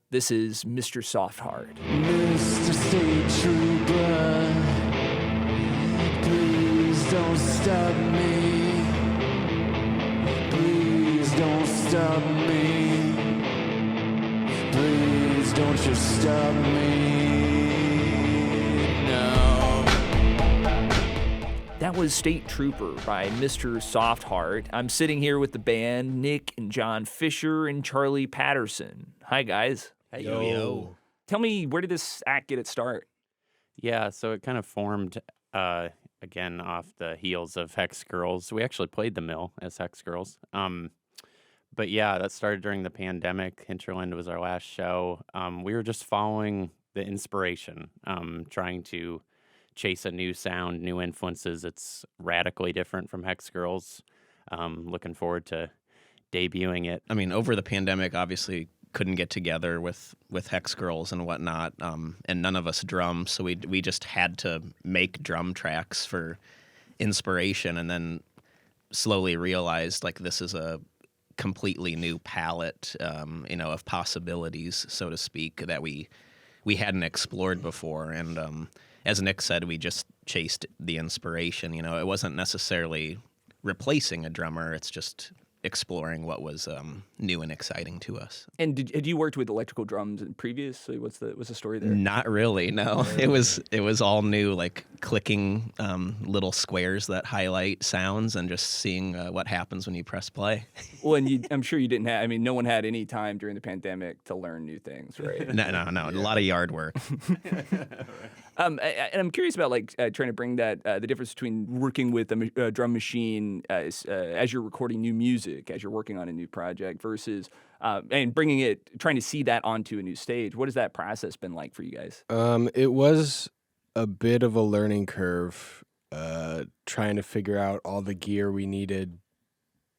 This is Mr. Softheart. Mr. State Trooper, please don't stop me. Please don't stop me. Please don't you stop me. No. That was State Trooper by Mr. Softheart. I'm sitting here with the band, Nick and John Fisher and Charlie Patterson. Hi, guys. Hey, Yo. Tell me, where did this act get its start? Yeah, so it kind of formed, again, off the heels of Hex Girls. We actually played the Mill as Hex Girls. But yeah, that started during the pandemic. Hinterland was our last show. We were just following the inspiration, trying to chase a new sound, new influences. It's radically different from Hex Girls. Looking forward to debuting it. I mean, over the pandemic, obviously couldn't get together with Hex Girls and whatnot, and none of us drum, so we just had to make drum tracks for inspiration, and then slowly realized like this is a completely new palette, of possibilities, so to speak, that we hadn't explored before. And as Nick said, we just chased the inspiration. It wasn't necessarily replacing a drummer; it's just exploring what was new and exciting to us. And had you worked with electrical drums previously? What's the story there? Not really, no. It was all new, like clicking little squares that highlight sounds and just seeing what happens when you press play. Well, and I'm sure you didn't have. I mean, no one had any time during the pandemic to learn new things, right? No, a lot of yard work. And I'm curious about trying to bring that the difference between working with a drum machine as you're recording new music, as you're working on a new project, versus and trying to see that onto a new stage. What has that process been like for you guys? It was a bit of a learning curve, trying to figure out all the gear we needed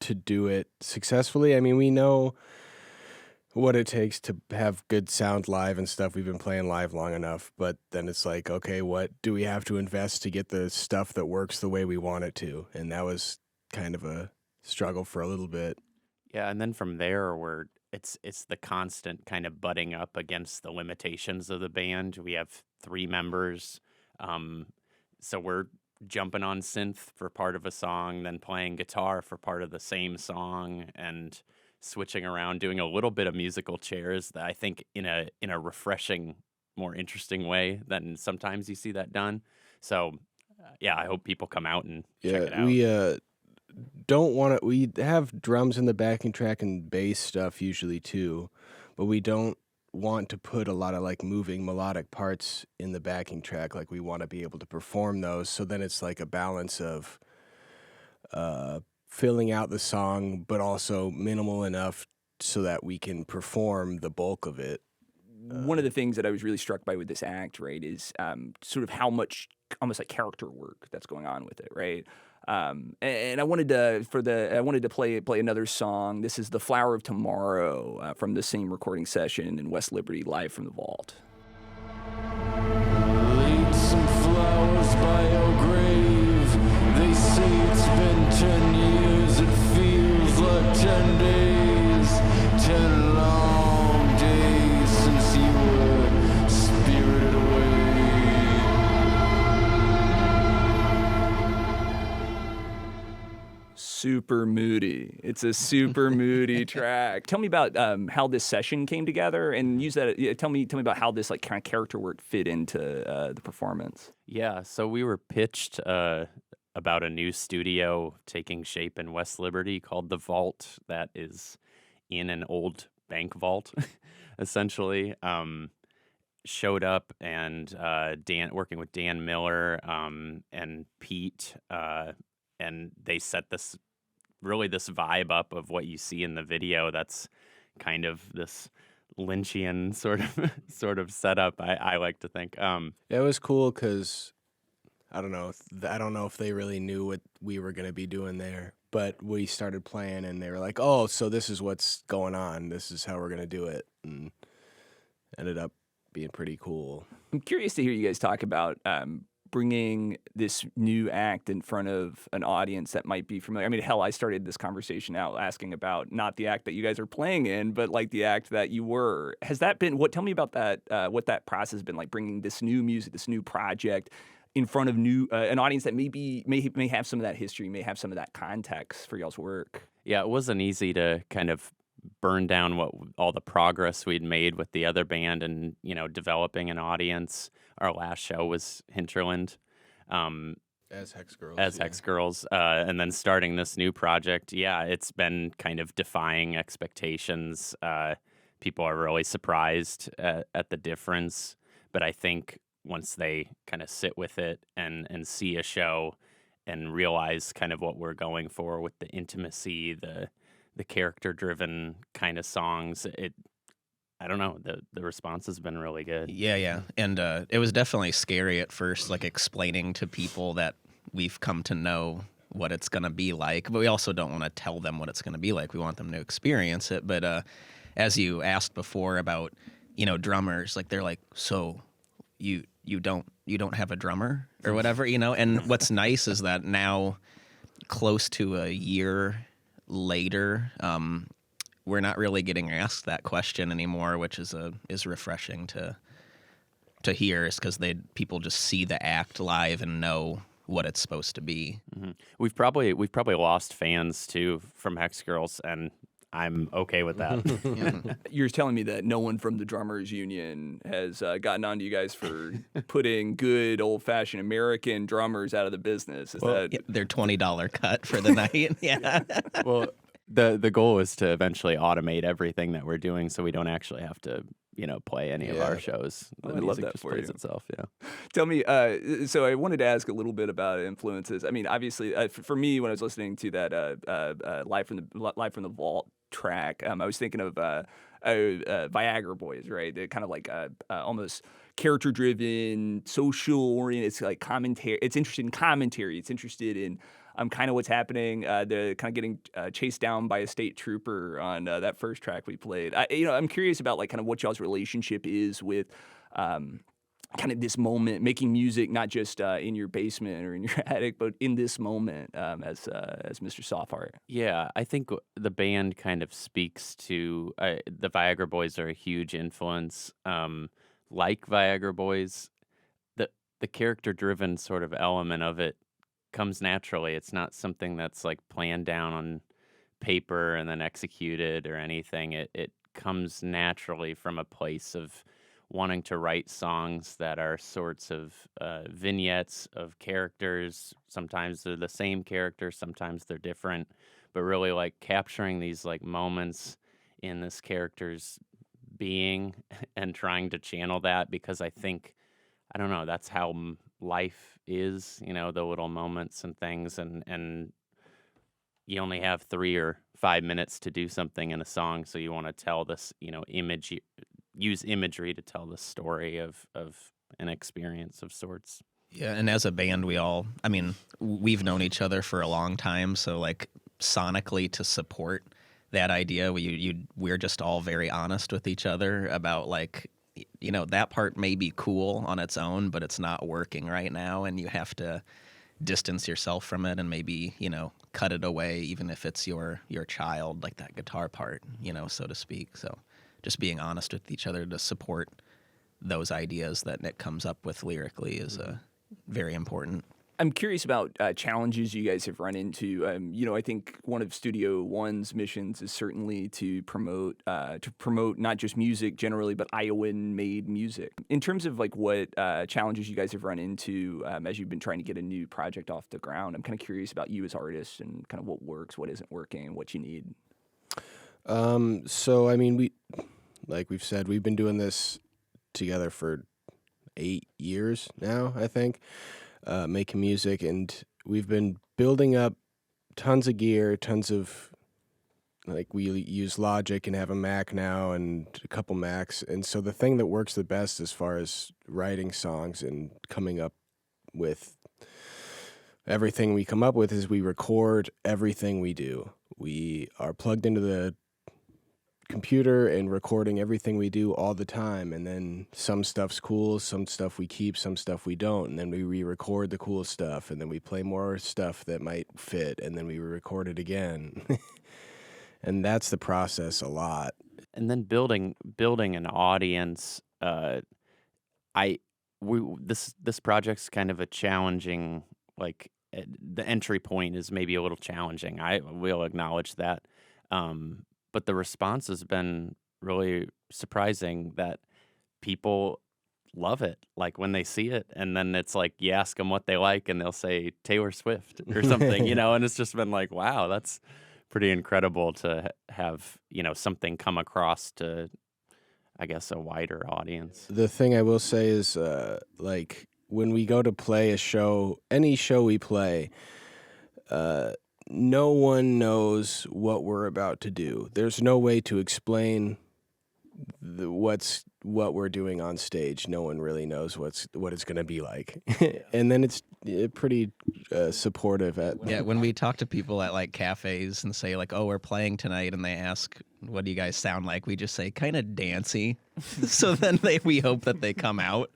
to do it successfully. I mean, we know what it takes to have good sound live and stuff. We've been playing live long enough, but then it's like, okay, what do we have to invest to get the stuff that works the way we want it to? And that was kind of a struggle for a little bit. Yeah, and then from there, it's the constant kind of butting up against the limitations of the band. We have 3 members, so we're jumping on synth for part of a song, then playing guitar for part of the same song, and switching around, doing a little bit of musical chairs that I think in a refreshing, more interesting way than sometimes you see that done. So, yeah, I hope people come out and check it out. We have drums in the backing track and bass stuff usually too, but we don't want to put a lot of like moving melodic parts in the backing track. Like we want to be able to perform those. So then it's like a balance of filling out the song, but also minimal enough so that we can perform the bulk of it. One of the things that I was really struck by with this act, right, is sort of how much almost like character work that's going on with it, right? And I wanted to play another song. This is "The Flower of Tomorrow" from the same recording session in West Liberty, live from the vault. Laid some flowers by your grave. They say it's been 10 years. It feels like 10 days. 10 long days since you were spirited away. Super moody. It's a super moody track. Tell me about how this session came together, and use that. Tell me about how this like kind of character work fit into the performance. Yeah, so we were pitched about a new studio taking shape in West Liberty called The Vault, that is in an old bank vault, essentially. Showed up, and working with Dan Miller and Pete, and they set this vibe up of what you see in the video. That's kind of this Lynchian sort of setup, I like to think. It was cool because I don't know if they really knew what we were going to be doing there, but we started playing and they were like, oh, so this is what's going on. This is how we're going to do it. And ended up being pretty cool. I'm curious to hear you guys talk about bringing this new act in front of an audience that might be familiar? I mean, hell, I started this conversation out asking about not the act that you guys are playing in, but like the act that you were. Has that been tell me about that, what that process has been like, bringing this new music, this new project in front of an audience that may have some of that history, may have some of that context for y'all's work? Yeah, it wasn't easy to kind of burn down all the progress we'd made with the other band and, developing an audience. Our last show was Hinterland. As Hex Girls. Hex Girls. And then starting this new project, it's been kind of defying expectations. People are really surprised at the difference. But I think once they kind of sit with it and see a show and realize kind of what we're going for with the intimacy, the character-driven kind of songs, I don't know, the response has been really good. Yeah. And it was definitely scary at first, like explaining to people that we've come to know what it's going to be like. But we also don't want to tell them what it's going to be like. We want them to experience it. But as you asked before about, drummers, like they're like, so you don't have a drummer or whatever, And what's nice is that now, close to a year later, we're not really getting asked that question anymore, which is refreshing to hear, is because people just see the act live and know what it's supposed to be. Mm-hmm. We've probably lost fans too from Hex Girls, and I'm okay with that. You're telling me that no one from the Drummers Union has gotten on to you guys for putting good old-fashioned American drummers out of the business. Is that their $20 cut for the night? Yeah. Well, the goal is to eventually automate everything that we're doing, so we don't actually have to, play any of our shows. I The love music that just for plays you. itself. Yeah. Tell me, so I wanted to ask a little bit about influences. I mean, obviously, for me, when I was listening to that Live from the Vault track, I was thinking of Viagra Boys, right? They're kind of like almost character-driven, social-oriented. It's like commentary. It's interested in commentary. It's interested in kind of what's happening. They're kind of getting chased down by a state trooper on that first track we played. I'm curious about like kind of what y'all's relationship is with kind of this moment, making music not just in your basement or in your attic, but in this moment as Mr. Softheart. Yeah, I think the band kind of speaks to the Viagra Boys are a huge influence. Like Viagra Boys, the character-driven sort of element of it comes naturally. It's not something that's like planned down on paper and then executed or anything. It comes naturally from a place of wanting to write songs that are sorts of vignettes of characters. Sometimes they're the same characters, sometimes they're different, but really like capturing these like moments in this character's being and trying to channel that, because I think, I don't know, that's how life is, the little moments and things, and you only have 3 or 5 minutes to do something in a song, so you want to tell this, use imagery to tell the story of an experience of sorts. Yeah, and as a band, we've known each other for a long time, so like sonically to support that idea, we're just all very honest with each other about like, that part may be cool on its own, but it's not working right now, and you have to distance yourself from it and maybe, cut it away, even if it's your child, like that guitar part, so to speak. So just being honest with each other to support those ideas that Nick comes up with lyrically is very important. I'm curious about challenges you guys have run into. I think one of Studio One's missions is certainly to promote not just music generally, but Iowan-made music. In terms of like what challenges you guys have run into as you've been trying to get a new project off the ground, I'm kind of curious about you as artists and kind of what works, what isn't working, and what you need. So I mean, like we've said, we've been doing this together for 8 years now, I think. Making music, and we've been building up tons of gear, we use Logic and have a Mac now and a couple Macs, and so the thing that works the best as far as writing songs and coming up with everything we come up with is we record everything we do. We are plugged into the computer and recording everything we do all the time. And then some stuff's cool, some stuff we keep, some stuff we don't. And then we re-record the cool stuff, and then we play more stuff that might fit, and then we record it again. And that's the process a lot. And then building an audience. This project's kind of a challenging, like the entry point is maybe a little challenging. I will acknowledge that. But the response has been really surprising that people love it. Like when they see it, and then it's like you ask them what they like, and they'll say Taylor Swift or something, and it's just been like, wow, that's pretty incredible to have, something come across to, I guess, a wider audience. The thing I will say is, like, when we go to play a show, any show we play, no one knows what we're about to do. There's no way to explain what we're doing on stage. No one really knows what it's going to be like. And then it's pretty supportive when we talk to people at like cafes and say like, oh, we're playing tonight, and they ask, what do you guys sound like? We just say kind of dancey. So then we hope that they come out.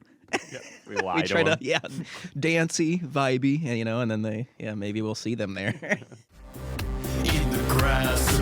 We lie We to try them. to dancey, vibey, and then maybe we'll see them there. Eat the grass.